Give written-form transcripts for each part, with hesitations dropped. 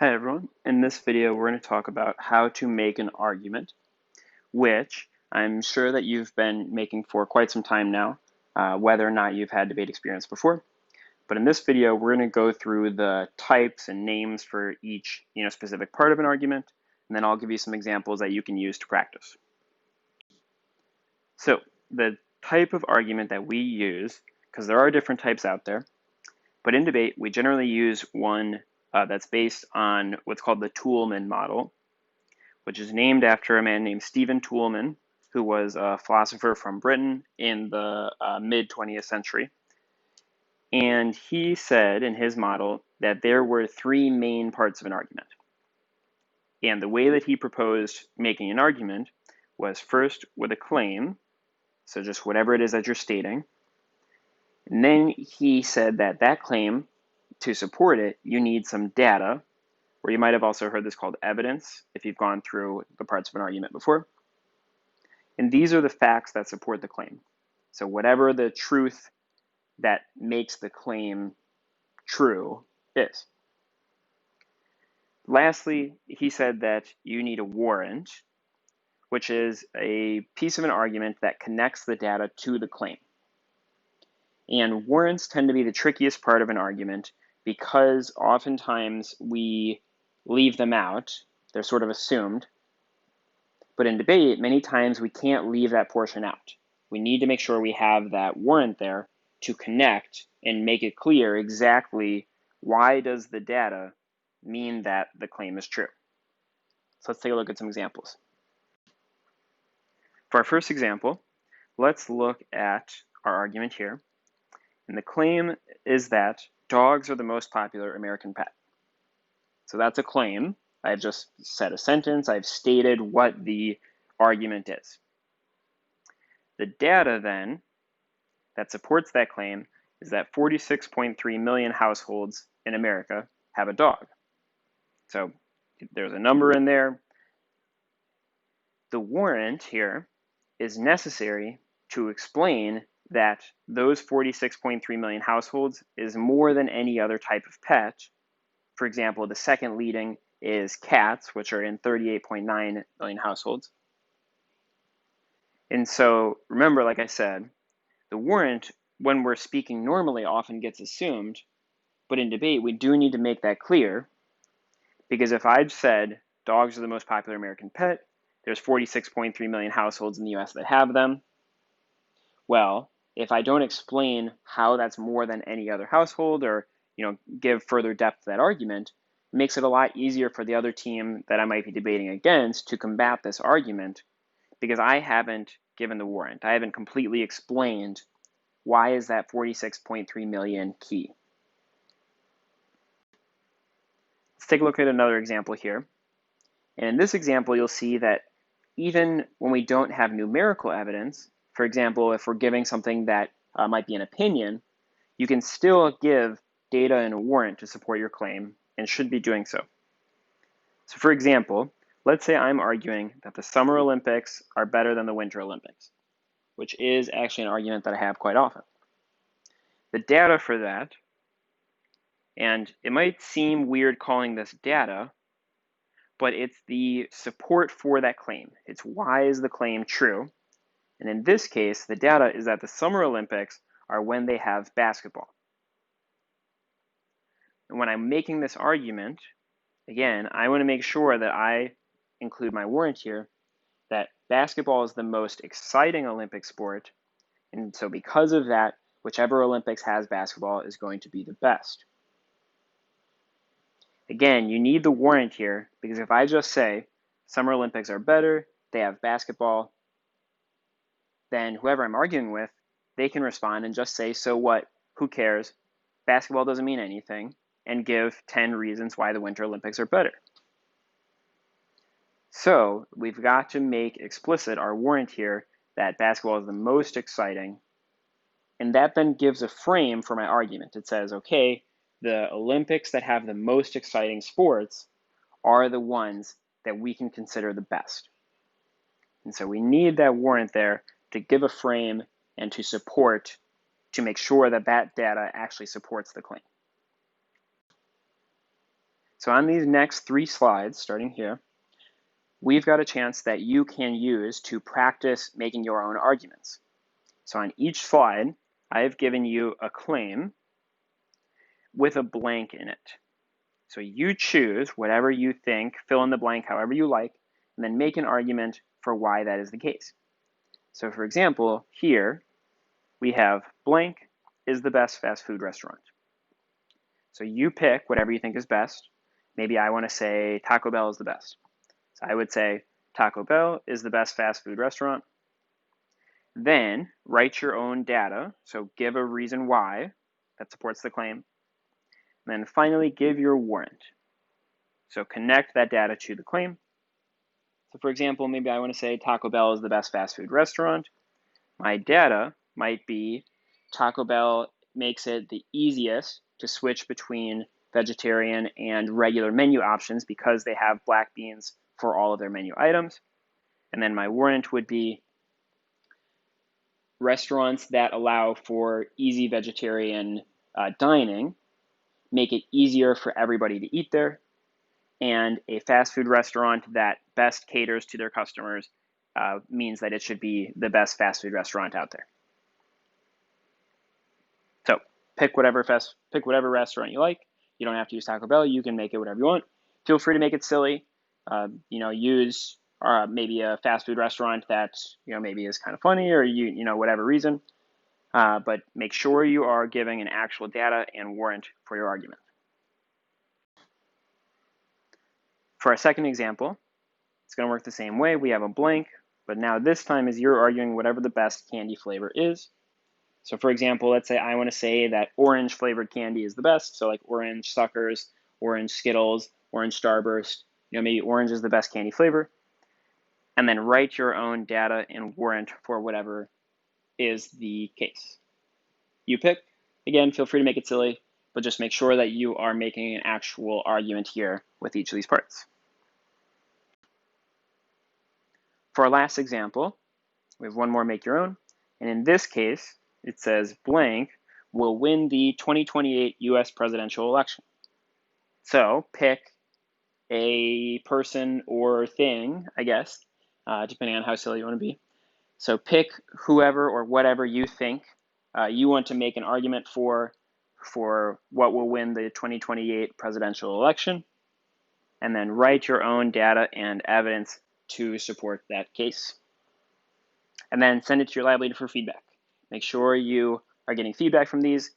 Hi everyone, in this video we're going to talk about how to make an argument, which I'm sure that you've been making for quite some time now, whether or not you've had debate experience before. But in this video we're going to go through the types and names for each specific part of an argument, and then I'll give you some examples that you can use to practice. So the type of argument that we use, because there are different types out there, but in debate we generally use one that's based on what's called the Toolman Model, which is named after a man named Stephen Toolman, who was a philosopher from Britain in the mid-20th century. And he said in his model that there were three main parts of an argument. And the way that he proposed making an argument was first with a claim, so just whatever it is that you're stating. And then he said that that claim, to support it, you need some data, or you might have also heard this called evidence if you've gone through the parts of an argument before. And these are the facts that support the claim. So whatever the truth that makes the claim true is. Lastly, he said that you need a warrant, which is a piece of an argument that connects the data to the claim. And warrants tend to be the trickiest part of an argument because oftentimes we leave them out. They're sort of assumed. But in debate, many times we can't leave that portion out. We need to make sure we have that warrant there to connect and make it clear exactly why does the data mean that the claim is true. So let's take a look at some examples. For our first example, let's look at our argument here. And the claim is that dogs are the most popular American pet. So that's a claim. I've just said a sentence. I've stated what the argument is. The data then that supports that claim is that 46.3 million households in America have a dog. So there's a number in there. The warrant here is necessary to explain that those 46.3 million households is more than any other type of pet. For example, the second leading is cats, which are in 38.9 million households. And so remember, like I said, the warrant, when we're speaking normally, often gets assumed, but in debate, we do need to make that clear, because if I'd said dogs are the most popular American pet, there's 46.3 million households in the US that have them. Well, if I don't explain how that's more than any other household or give further depth to that argument, it makes it a lot easier for the other team that I might be debating against to combat this argument, because I haven't given the warrant. I haven't completely explained why is that 46.3 million key. Let's take a look at another example here. And in this example, you'll see that even when we don't have numerical evidence, for example, if we're giving something that might be an opinion, you can still give data and a warrant to support your claim and should be doing so. So for example, let's say I'm arguing that the Summer Olympics are better than the Winter Olympics, which is actually an argument that I have quite often. The data for that, and it might seem weird calling this data, but it's the support for that claim. It's why is the claim true? And in this case, the data is that the Summer Olympics are when they have basketball. And when I'm making this argument, again, I want to make sure that I include my warrant here that basketball is the most exciting Olympic sport. And so because of that, whichever Olympics has basketball is going to be the best. Again, you need the warrant here, because if I just say Summer Olympics are better, they have basketball, then whoever I'm arguing with, they can respond and just say, so what, who cares, basketball doesn't mean anything, and give 10 reasons why the Winter Olympics are better. So we've got to make explicit our warrant here that basketball is the most exciting, and that then gives a frame for my argument. It says, okay, the Olympics that have the most exciting sports are the ones that we can consider the best. And so we need that warrant there to give a frame and to support, to make sure that that data actually supports the claim. So on these next 3 slides, starting here, we've got a chance that you can use to practice making your own arguments. So on each slide, I have given you a claim with a blank in it. So you choose whatever you think, fill in the blank however you like, and then make an argument for why that is the case. So for example, here we have blank is the best fast food restaurant. So you pick whatever you think is best. Maybe I want to say Taco Bell is the best. So I would say Taco Bell is the best fast food restaurant. Then write your own data. So give a reason why that supports the claim. And then finally give your warrant. So connect that data to the claim. So for example, maybe I want to say Taco Bell is the best fast food restaurant. My data might be Taco Bell makes it the easiest to switch between vegetarian and regular menu options because they have black beans for all of their menu items. And then my warrant would be restaurants that allow for easy vegetarian dining make it easier for everybody to eat there. And a fast food restaurant that best caters to their customers means that it should be the best fast food restaurant out there. So pick whatever restaurant you like. You don't have to use Taco Bell. You can make it whatever you want. Feel free to make it silly. Use maybe a fast food restaurant that maybe is kind of funny, or whatever reason. But make sure you are giving an actual data and warrant for your argument. For our second example, it's going to work the same way. We have a blank, but now this time is you're arguing whatever the best candy flavor is. So for example, let's say I want to say that orange flavored candy is the best. So like orange Suckers, orange Skittles, orange Starburst, maybe orange is the best candy flavor. And then write your own data and warrant for whatever is the case. You pick. Again, feel free to make it silly, but just make sure that you are making an actual argument here with each of these parts. For our last example, we have one more make your own. And in this case, it says blank will win the 2028 US presidential election. So pick a person or thing, I guess, depending on how silly you want to be. So pick whoever or whatever you think you want to make an argument for what will win the 2028 presidential election, and then write your own data and evidence to support that case. And then send it to your lab leader for feedback. Make sure you are getting feedback from these.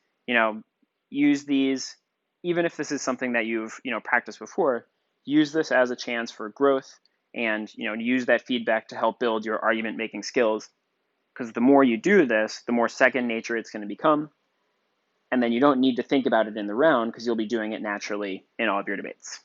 Use these, even if this is something that you've practiced before, use this as a chance for growth, and use that feedback to help build your argument making skills. Because the more you do this, the more second nature it's going to become. And then you don't need to think about it in the round because you'll be doing it naturally in all of your debates.